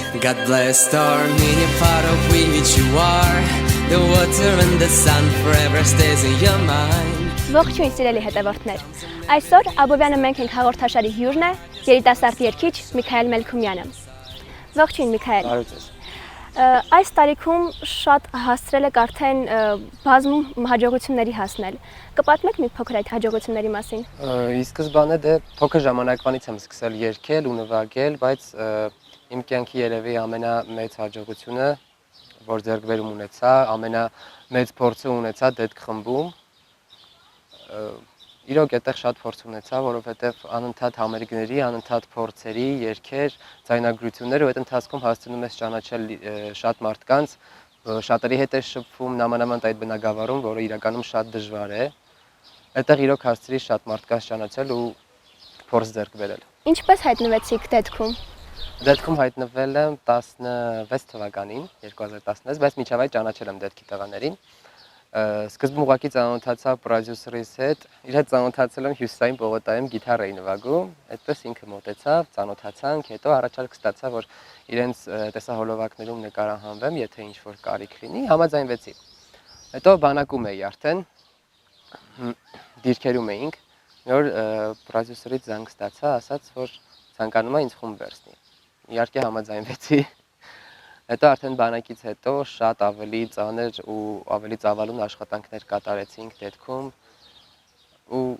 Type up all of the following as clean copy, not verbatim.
God bless storm in your part of which you are. The water and the sun forever stays in your mind. Ողջույն սիրելի հետևորդներ։ Այսօր Աբովյանը մենք ենք հաղորդաշարի հյուրն է, երիտասարդ երգիչ Միքայել Մելքումյանը։ Ողջույն Միքայել։ Այս տարիքում շատ հասցրել եք արդեն բազում հաջողությունների հասնել։ Կպատմեք մի փոքր այդ հաջողությունների մասին։ Ի սկզբանե դե փոքր ժամանակվանից եմ սկսել երգել ու նվագել, բայց իմ կյանքի երևի ամենամեծ հաջողությունը, որ ձեռքբերում ունեցա, ամենամեծ փորձը ունեցա դեպք խմբում։ Իրոք այդտեղ շատ փորձ ունեցա, որովհետև անընդհատ համերգների, անընդհատ փորձերի, երգեր, ձայնագրություններ ու այդ ընթացքում հասցնում ես ճանաչել շատ մարդկանց, շատերի հետ ես շփվում, նամանավանդ այդ բնակավարում, որը իրականում շատ դժվար է։ Այդտեղ իրոք հասցրի շատ մարդկանց ճանաչել ու փորձ ձեռք բերել։ Ինչպես հայտնվեցիք դեպքում։ Դեպքում հայտնվել եմ 16 թվականին, 2016, բայց մինչև այդ ճանաչել եմ դեպքի տղաներին։ Սկզբում ուղղակի ծանոթացա պրոդյուսերիս հետ, իր հետ ծանոթացել եմ Հյուսիսային պողոտայում գիտար էի նվագում, այդպես ինքը մոտեցավ, ծանոթացանք, հետո առաջարկ ստացա, որ իրենց տեսահոլովակներում նկարահանվեմ, եթե ինչ-որ կարիք լինի, համաձայնվեցի։ Հետո բանակում էի արդեն, դիրքերում էինք, մի օր պրոդյուսերից զանգ ստացա, ասաց, որ ցանկանում է ինձ խումբ վերցնի։ Իհարկե համաձայնվեցի։ Հետո արդեն բանակից հետո շատ ավելի ծանր ու ավելի ծավալուն աշխատանքներ կատարեցինք դեպքում ու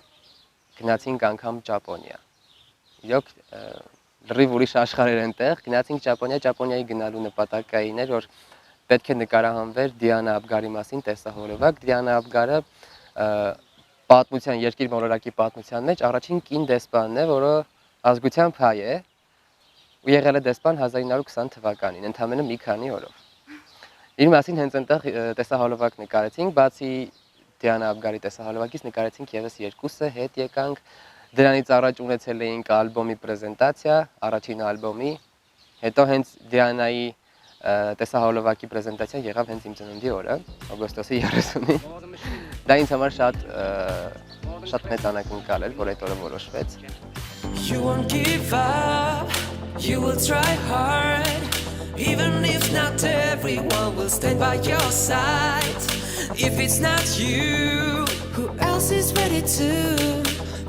գնացինք անգամ Ճապոնիա։ Իրոք լրիվ ուրիշ աշխարհ էր այնտեղ, գնացինք Ճապոնիա, Ճապոնիայի գնալու նպատակը այն էր, որ պետք է նկարահանվեր Դիանա Աբգարի մասին տեսահոլովակ։ Դիանա Աբգարը պատմության, երկիր մոլորակի պատմության մեջ առաջին կին դեսպանն է, որը ազգությամբ հայ է։ Ու եղել է դեսպան 1920 թվականին, ընդամենը մի քանի օրով։ Իր մասին հենց այնտեղ տեսահոլովակ նկարեցինք, բացի Դիանա Աբգարի տեսահոլովակից նկարեցինք եւս երկուսը, հետ եկանք, դրանից առաջ ունեցել էինք ալբոմի պրեզենտացիա, առաջին ալբոմի, հետո հենց Դիանայի տեսահոլովակի պրեզենտացիան եղավ հենց իմ ծննդի օրը, օգոստոսի 30-ին։ Դա ինձ համար շատ մեծ անակնկալ էր, որ այդ օրը որոշվեց։ You won't give up, you will try hard, even if not everyone will stand by your side. If it's not you, who else is ready to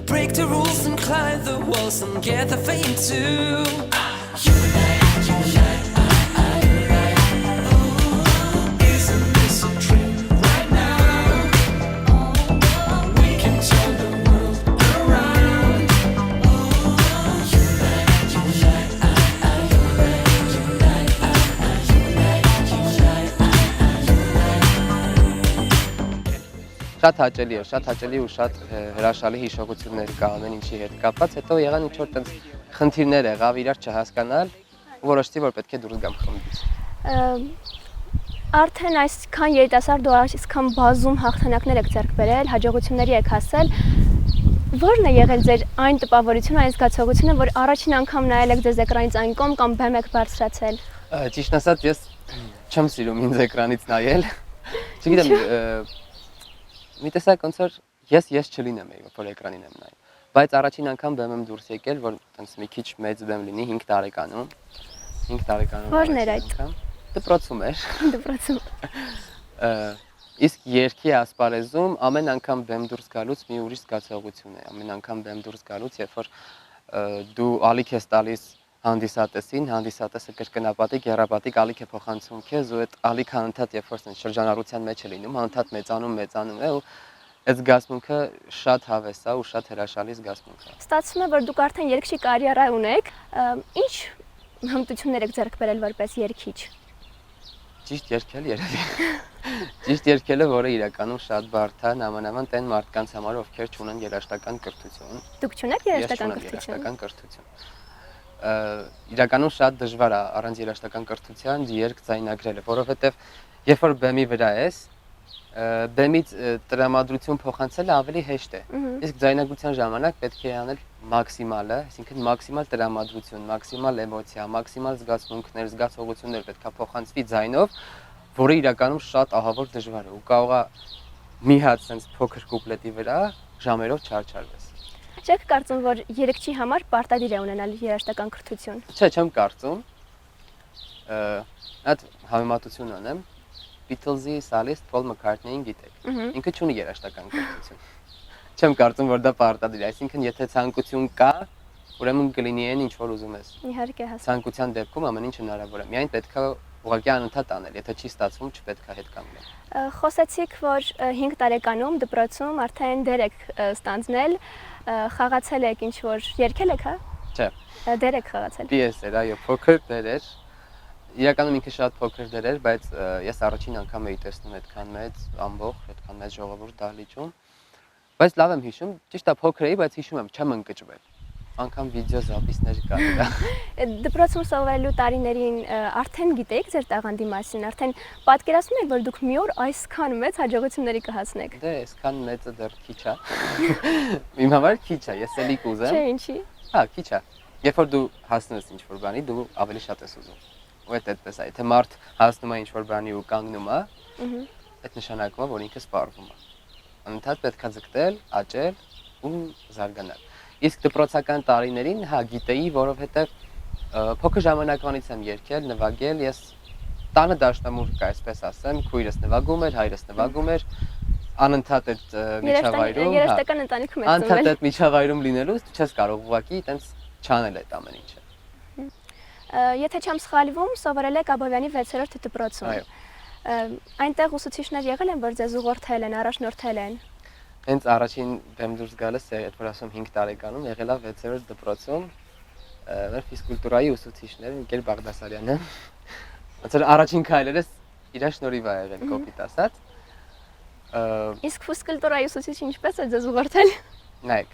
break the rules and climb the walls and get the fame too? Isn't this a dream right now? We can turn the world around. Շատ հաճելի ու շատ հրաշալի հիշողություններ կա ամեն ինչի հետ կապված, հետո եղան ինչ-որ տենց խնդիրներ եղավ իրար չհասկանալ, ու որոշեցի, որ պետք է դուրս գամ խմբից։ Արդեն այսքան երիտասարդ ու այսքան բազում հաղթանակներ եք ձեռք բերել, հաջողությունների եք հասել, ո՞րն է եղել ձեր այն տպավորությունը, այն զգացողությունը, որ առաջին անգամ նայել եք ձեզ էկրանից այն կողմ կամ բեմ եք բարձրացել։ Ճիշտն ասած, ես չեմ սիրում ինձ էկրանից նայել։ Չգիտեմ, մի տեսակ ոնց որ ես չլինեմ էի, որ էկրանին եմ նայում, բայց առաջին անգամ բեմ եմ դուրս եկել, որ տենց մի քիչ մեծ բեմ լինի 5 տարեկանում։ 5 տարեկանում։ Ո՞րն էր այդ։ Դպրոցում էր։ Դպրոցում։ Իսկ երգի ասպարեզում ամեն անգամ բեմ դուրս գալուց մի ուրիշ զգացողություն է։ Ամեն անգամ բեմ դուրս գալուց, երբ որ դու ալիք ես տալիս հանդիսատեսին, հանդիսատեսը կրկնապատիկ, եռապատիկ ալիք է փոխանցում քեզ ու այդ ալիքը անընդհատ երբ որ շրջանառության մեջ է լինում, անընդհատ մեծանում է ու այդ զգացմունքը շատ հավես է ու շատ հրաշալի զգացմունք է։ Ստացվում է, որ դուք արդեն երգչի կարիերա ունեք, ինչ հմտություններ եք ձեռք բերել որպես երգիչ։ Ճիշտ երգել երևի։ Ճիշտ երգելը, որը իրականում շատ բարդ է, նամանավանդ այն մարդկանց համար, ովքեր չունեն երաժշտական կրթություն։ Դուք չունեք երաժշտական կրթություն։ կրթություն։ Երաժշտական կրթություն։ Իրականում շատ դժվար է առանց երաժշտական կրթության երգ ձայնագրելը, որովհետև երբ որ բեմի վրա ես, բեմից տրամադրություն փոխանցելը ավելի հեշտ է։ Իսկ ձայնագրության ժամանակ պետք է անել մաքսիմալը, այսինքն մաքսիմալ տրամադրություն, մաքսիմալ էմոցիա, մաքսիմալ զգացմունքներ, զգացողություններ պետք է փոխանցվի ձայնով, որը իրականում շատ ահավոր դժվար է ու կարող է մի հատ sense փոքր կուպլետի վրա ժամերով չարչարվես։ Չեք կարծում, որ երգչի համար պարտադիր է ունենալ երաժշտական կրթություն։ Չէ, չեմ կարծում։ այդ համեմատություն անեմ Beatles-ի սալիստ Paul McCartney-ին գիտեք։ Ինքը չունի երաժշտական կրթություն։ Չեմ կարծում, որ դա պարտադիր է, այսինքն եթե ցանկություն կա, ուրեմն կլինի այն ինչ որ ուզում ես։ Իհարկե հասա։ Ցանկության դեպքում ամեն ինչ հնարավոր է։ Միայն պետք է ուղղակի անընդհատ անել, եթե չի ստացվում, չպետք է հետ կանգնել։ Խոսեցիք, որ 5 տարեկանում դպրոցում արդեն դեր եք ստանձնել, խաղացել եք ինչ որ երգել եք, հա։ Չէ։ Դեր եք խաղացել։ PS էր, այո, փոքր դեր էր։ Իրականում ինքը շատ փոքր դեր էր, բայց ես առաջին անգամ էի տեսնում այդքան մեծ ամբողջ, այդքան մեծ ժողովուրդ դահլիճում։ Բայց լավ եմ հիշում, ճիշտ է փոքր էի, բայց հիշում եմ, չեմ ընկճվել։ Անկամ վիդեո զապիսներ կա դա։ Դպրոցում սովորելու տարիներին արդեն գիտեիք ձեր տաղանդի մասին, արդեն պատկերացնում եք, որ դուք մի օր այսքան մեծ հաջողությունների կհասնեք։ Դե, այսքան մեծը դեռ քիչ է։ Իմ համար քիչ է, ես էլի կուզեմ։ Չէ, ինչի։ Հա, քիչ է։ Երբ որ դու հասնես ինչ-որ բանի, դու ավելի շատ ես ուզում։ Ու այդպես է, եթե մարդ հասնում է ինչ-որ բանի ու կանգնում է, այդ նշանակում է, որ ինքը սպառվում է։ Անընդհատ պետք է ձգտել, աճել ու զարգանալ։ Իսկ դպրոցական տարիներին, հա, գիտեի, որովհետև փոքր ժամանակվանից եմ երգել, նվագել, ես տանը դաշնամուր կա, այսպես ասեմ, քույրս նվագում էր, հայրս նվագում էր, անընդհատ այդ միջավայրում, երաժշտական ընտանիքում եք ծնվել։ անընդհատ այդ միջավայրում լինելուց դու չես կարող ուղղակի այտենց չանել այդ ամեն ինչը։ Եթե չեմ սխալվում, սովորել եք Աբովյանի 6-րդ դպրոցում։ Այո։ Այնտեղ ուսուցիչներ եղել են, որ ձեզ ուղղորդել են, առաջնորդել են։ Հենց առաջին բեմ դուրս գալս է, այդ որ ասում 5 տարեկանում եղել է 6-րդ դպրոցում, մեր ֆիզկուլտուրայի ուսուցիչներ Միկել Բաղդասարյանը։ Ոնց որ առաջին քայլերս իր շնորհիվ ա եղել, կոպիտ ասած։ Իսկ ֆիզկուլտուրայի ուսուցիչը ինչպես է ձեզ ուղղորդել։ Նայեք։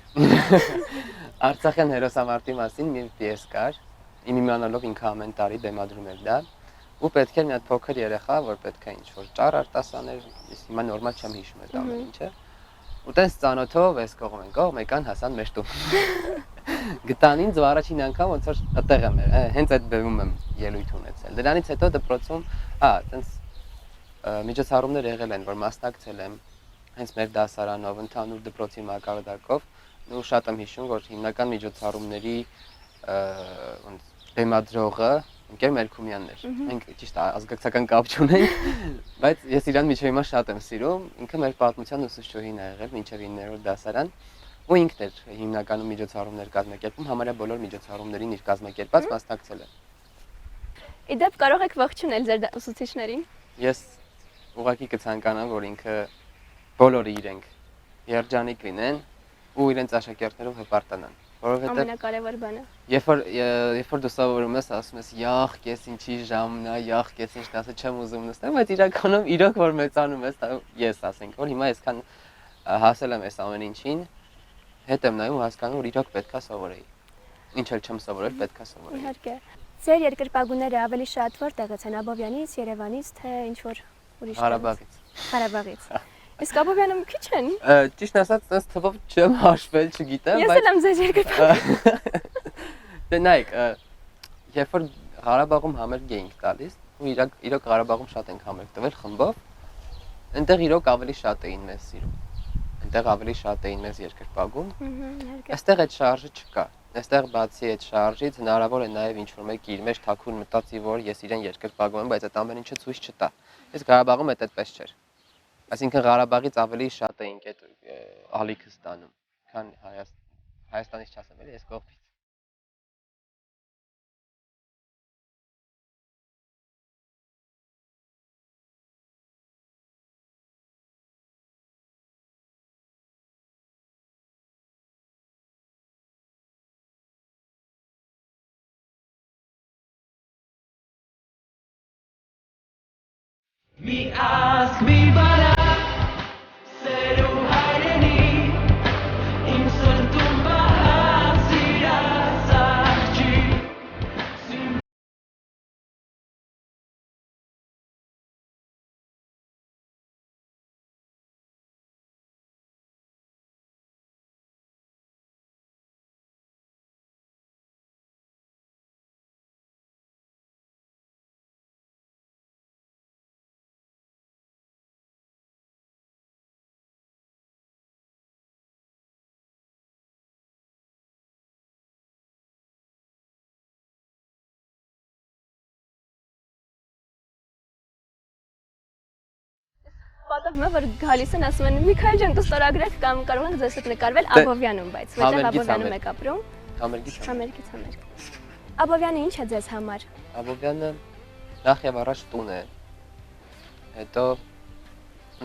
Արցախյան հերոսամարտի մասին մի պիես կար, իմ իմանալով ինքը ամեն տարի բեմադրում էր դա, ու պետք էր մի հատ փոքր երեխա, որ պետք է ինչ-որ ճառ արտասաներ, ես հիմա նորմալ չեմ հիշում այդ ամեն ինչը։ Ու տենց ծանոթով էս կողմ են կողմ եկան հասան մեր տուն։ Գտան ինձ ու առաջին անգամ ոնց որ այդտեղ եմ, հենց այդ բեմում եմ ելույթ ունեցել։ Դրանից հետո դպրոցում, հա, տենց միջոցառումներ եղել են, որ մասնակցել եմ հենց մեր դասարանով, ընդհանուր դպրոցի մակարդակով, ու շատ եմ հիշում, որ հիմնական միջոցառումների ոնց բեմադրողը Ընկեր Մելքումյանն էր։ Մենք ճիշտ ազգակցական կապ չունենք, բայց ես իրան միջև հիմա շատ եմ սիրում։ Ինքը մեր պատմության ուսուցչուհին է եղել մինչև 9-րդ դասարան, ու ինքն էր հիմնականում միջոցառումներ կազմակերպում, համարյա բոլոր միջոցառումներին իր կազմակերպած մասնակցել է։ Իդեպ կարող եք ողջունել ձեր ուսուցիչներին։ Ես ուղղակի կցանկանամ, որ ինքը բոլորը իրենք երջանիկ լինեն ու իրենց աշակերտներով հպարտանան, որովհետև ամենակարևոր բանը։ Երբ որ դու սովորում ես, ասում ես յախ, կես ինչի ժամն է, յախ, կես ինչ դասը չեմ ուզում նստել, բայց իրականում իրոք որ մեծանում ես, ես ասենք, որ հիմա այսքան հասել եմ այս ամեն ինչին, հետ եմ նայում ու հասկանում, որ իրոք պետքա սովորեի։ Ինչ էլ չեմ սովորել, պետքա սովորեի։ Իհարկե։ Ձեր երկրպագուները ավելի շատ որտեղից են, Աբովյանից, Երևանից, թե ինչ որ ուրիշ Ղարաբաղից։ Ղարաբաղից։ Իսկ Աբովյանում քիչ են։ Ճիշտ ասած, sense թվով չեմ հաշվել, չգիտեմ, Ես էլ եմ ձեր երկրպագու։ Դե նայեք, երբ որ Ղարաբաղում համերգ էինք տալիս, ու իրոք Ղարաբաղում շատ ենք համերգ տվել խմբով, այնտեղ իրոք ավելի շատ էին մեզ սիրում։ Այնտեղ ավելի շատ էին մեզ երկրպագում։ Այստեղ այդ շարժը չկա։ Այստեղ բացի այդ շարժից հնարավոր է նաև ինչ-որ մեկը իր մեջ թաքուն մտածի, որ ես իրեն երկրպագում եմ, բայց այդ ամեն ինչը ցույց չտա։ Իսկ Ղարաբաղում այդպես չէր։ Այսինքն Ղարաբաղից ավելի շատ էինք այդ ալիքը ստանում, քան Հայաստանից չասեմ, էլի այս կողմից։ Me ask me, but Պատահում է, որ գալիս են ասում են Միքայել ջան, դու ստորագրեք կամ կարող ենք ձեզ հետ նկարվել Աբովյանում, բայց որտեղ Աբովյանում եք ապրում։ Համերգից։ Համերգից։ Աբովյանը ինչ է ձեզ համար։ Աբովյանը նախ եւ առաջ տուն է։ Հետո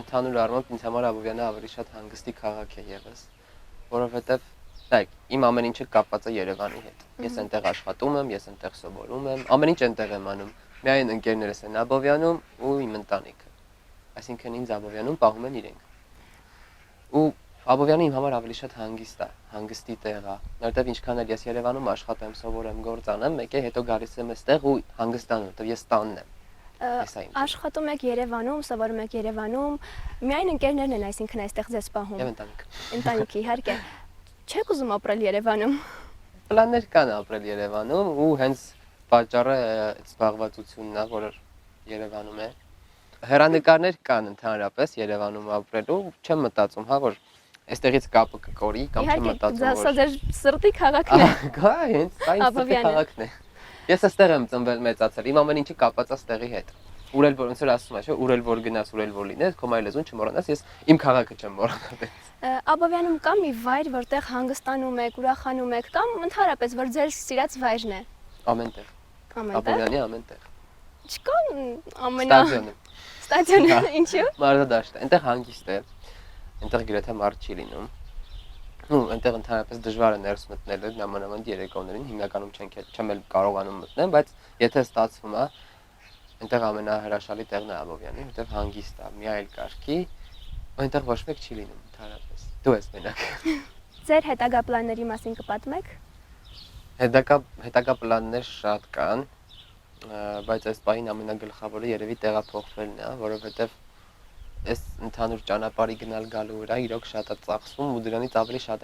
ընդհանուր առմամբ ինձ համար Աբովյանը ավելի շատ հանգստի քաղաք է ևս, որովհետեւ նայեք, իմ ամեն ինչը կապված է Երևանի հետ։ Ես այնտեղ աշխատում եմ, ես այնտեղ սովորում եմ, ամեն ինչ այնտեղ եմ անում։ Միայն ընկերներս են Աբովյանում ու իմ ընտանիքը։ Այսինքն ինձ Աբովյանում պահում են իրենք։ Ու Աբովյանը իմ համար ավելի շատ հանգիստ է, հանգստի տեղ է, որովհետև ինչքան էլ ես Երևանում աշխատեմ, սովորեմ, գործ անեմ, մեկ է հետո գալիս եմ այստեղ ու հանգստանում, որովհետև ես տանն եմ։ Աշխատում եք Երևանում, սովորում եք Երևանում, միայն ընկերներն են, այսինքն այստեղ ձեզ պահում։ Եվ ընտանիքը։ Ընտանիքը, իհարկե։ Չեք ուզում ապրել Երևանում։ Պլաններ կան ապրել Երևանում ու հենց պատճառը այդ զբաղվածությունն է, որ Երևանում է։ Հեռանկարներ կան ընդհանրապես Երևանում ապրելու, չեմ մտածում, հա, որ այստեղից կապը կկորի կամ չեմ մտածում, որ սա ձեր սրտի քաղաքն է։ Գա, հենց այն սրտի քաղաքն է։ Ես այստեղ եմ ծնվել, մեծացել, իմ ամեն ինչը կապված է այստեղի հետ։ Ուրել որ ոնց որ ասում ես, ուրել որ գնաս, ուրել որ լինես, քո մայր լեզուն չմոռանաս, ես իմ քաղաքը չեմ մոռանալ։ Աբովյանում կա մի վայր, որտեղ հանգստանում եք, ուրախանում եք, կամ ընդհանրապես որ ձեր սիրած վայրն է։ Ամենտեղ։ Աբովյանի ամենտեղ։ Չկա Ստադիոնում։ Ստադիոնում, ինչու՞։ Մարզադաշտը, այնտեղ հանգիստ է։ Այնտեղ գրեթե մարդ չի լինում։ Ու այնտեղ ընդհանրապես դժվար է ներս մտնելը, նամանավանդ երեկոներին հիմնականում չեմ էլ կարողանում մտնեմ, բայց եթե ստացվում է, այնտեղ ամենահրաշալի տեղն է Աբովյանի, որտեղ հանգիստ է, մի այլ կարգի, այնտեղ ոչ մեկ չի լինում ընդհանրապես։ Դու ես մենակ։ Ձեր հետագա պլանների մասին կպատմեք։ Հետագա պլաններ շատ կան, բայց այս պահին ամենագլխավորը երևի տեղափոխվելն է, որովհետև այս ընդհանուր ճանապարհի գնալ գալու վրա իրոք շատ է ծախսվում ու դրանից ավելի շատ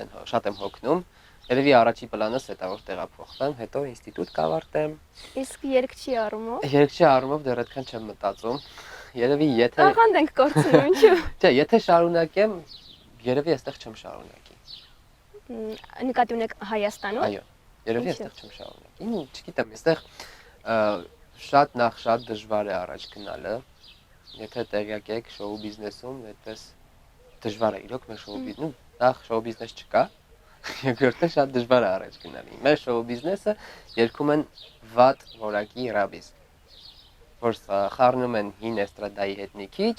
եմ հոգնում։ Երևի առաջի պլանս է դա որ տեղափոխվեմ, հետո ինստիտուտ կավարտեմ։ Իսկ երգչի առումով։ Երգչի առումով դեռ այդքան չեմ մտածում։ Երևի եթե Աղանդ ենք կորցնում, ինչու։ Չէ, եթե շարունակեմ, երևի այստեղ չեմ շարունակի։ Նկատի ունեք Հայաստանում։ Այո, երևի այստեղ չեմ շարունակի։ Չգիտեմ, այստեղ շատ դժվար է առաջ գնալը։ Եթե տեղյակ եք շոու բիզնեսում, այդպես դժվար է իրոք մեր շոու բիզնեսում, նախ շոու բիզնես չկա, երկրորդը շատ դժվար է առաջ գնալը։ Մեր շոու բիզնեսը երգում են վատ որակի ռաբիս, որ խառնում են հին էստրադայի հետ մի քիչ,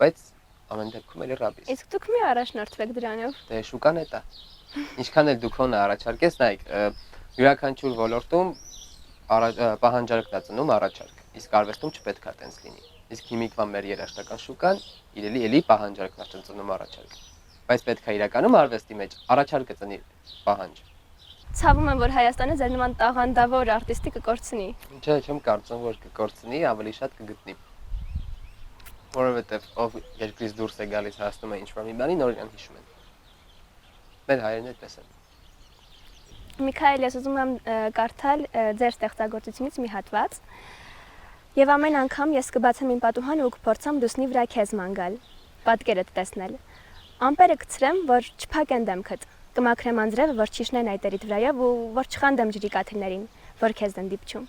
բայց ամեն դեպքում էլ ռաբիս։ Իսկ դուք մի առաջնորդվեք դրանով։ Դե շուկան է դա։ Ինչքան էլ դուք հոնը առաջարկես, նայեք, յուրաքանչյուր ոլորտում պահանջարկ դա ծնում առաջարկ, իսկ արվեստում չպետք է տենց լինի։ Իսկ հիմիկվա մեր երաժշտական շուկան իրելի էլի պահանջարկն է ծնում առաջարկ։ Բայց պետք է իրականում արվեստի մեջ առաջարկը ծնի պահանջ։ Ցավում եմ, որ Հայաստանը ձեր նման տաղանդավոր արտիստի կկորցնի։ Չէ, չեմ կարծում, որ կկորցնի, ավելի շատ կգտնի։ Որովհետև ով երկրից դուրս է գալիս հասնում է ինչ-որ մի բանի, նոր իրան հիշում են։ Մեր հայերն այդպես են։ Միքայել, ես ուզում եմ կարդալ ձեր ստեղծագործությունից մի հատված։ Եվ ամեն անգամ ես կբացեմ իմ պատուհանը ու կփորձեմ լուսնի վրա քեզ ման գալ, պատկերդ տեսնել։ Ամպերը կցրեմ, որ չփակեն դեմքդ, կմաքրեմ անձրևը, որ չիշնեն այտերիդ վրայով ու որ չխանդեմ ջրի կաթիլներին, որ քեզ են դիպչում։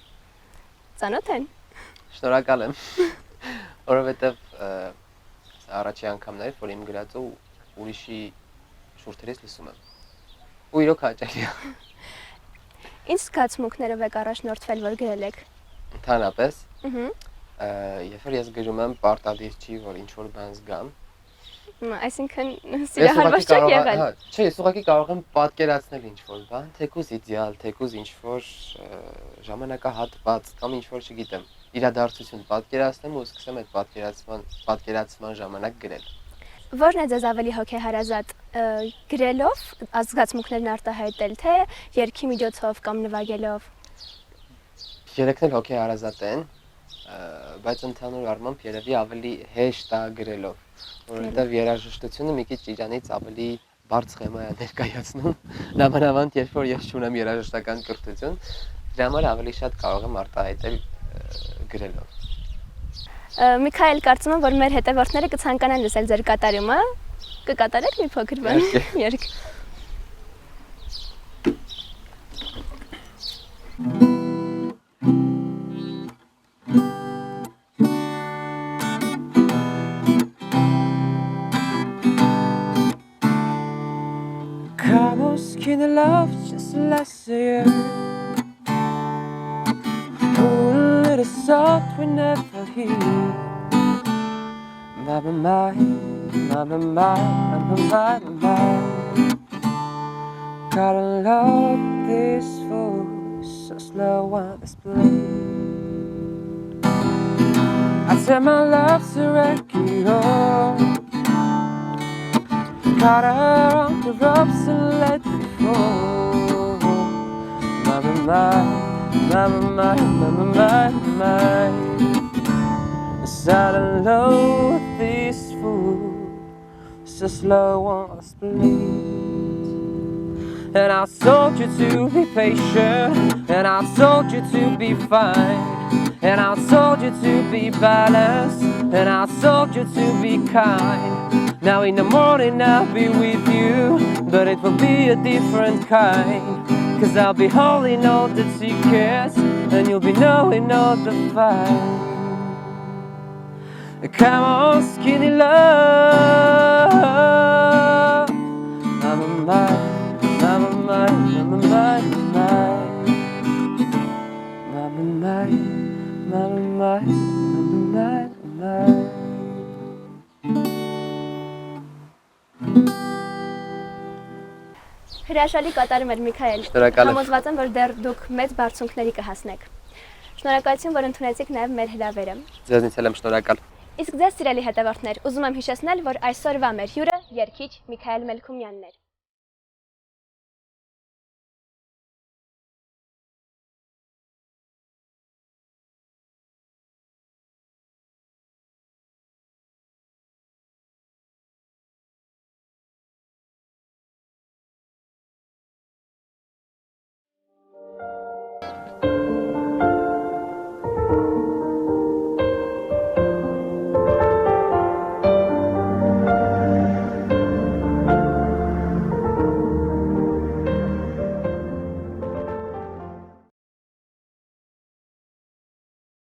Ծանոթ են։ Շնորհակալ եմ, որովհետև առաջի անգամն էր, որ իմ գրածը ուրիշի շուրթերից լսում եմ։ Ու իրոք հաճելի է։ Ինչ զգացմունքներով եք առաջնորդվել, որ գրել եք։ Ընդհանրապես, երբ որ ես գրում եմ, պարտադիր չի, որ ինչ-որ բան զգամ։ Այսինքն սիրահարված չեք եղել։ Չէ, ես ուղղակի կարող եմ պատկերացնել ինչ-որ բան, թեկուզ իդեալ, թեկուզ ինչ-որ ժամանակահատված կամ ինչ-որ, չգիտեմ, իրադարձություն պատկերացնեմ ու սկսեմ այդ պատկերացման ժամանակ գրել։ Որն է ձեզ ավելի հոգեհարազատ գրելով զգացմունքներն արտահայտել, թե երգի միջոցով կամ նվագելով։ Երեքն էլ հոգեհարազատ են, բայց ընդհանուր առմամբ երևի ավելի հեշտ է գրելով, որովհետև երաժշտությունը մի քիչ իրանից ավելի բարձ սխեմա է ներկայացնում, նամանավանդ երբ որ ես չունեմ երաժշտական կրթություն, դրա համար ավելի շատ կարող եմ արտահայտել գրելով։ Միքայել, կարծում եմ, որ մեր հետևորդները կցանկանան լսել ձեր կատարումը, կկատարեք մի փոքր բան, երգ։ skinny love just last year. Ooh, a little salt we never hear. My. Gotta love this fool, so slow on this bleed. I tell my love to wreck you all. Caught her on the ropes and let me fall. My. Gotta love this fool, so slow on this bleed. And I told you to be patient, and I told you to be fine, and I told you to be balanced, and I told you to be kind. Now in the morning I'll be with you, but it will be a different kind. Cause I'll be holding all the secrets, and you'll be knowing all the fine. Come on, skinny love, I'm mine. Հրաշալի կատարում էր Միքայել։ Շնորհակալ եմ։ Համոզված եմ, որ դեռ դուք մեծ բարձունքների կհասնեք։ Շնորհակալություն, որ ընդունեցիք նաև մեր հրավերը։ Ձեզնից էլ եմ շնորհակալ։ Իսկ ձեզ սիրելի հետևորդներ, ուզում եմ հիշեցնել, որ այսօրվա մեր հյուրը երգիչ Միքայել Մելքումյանն էր։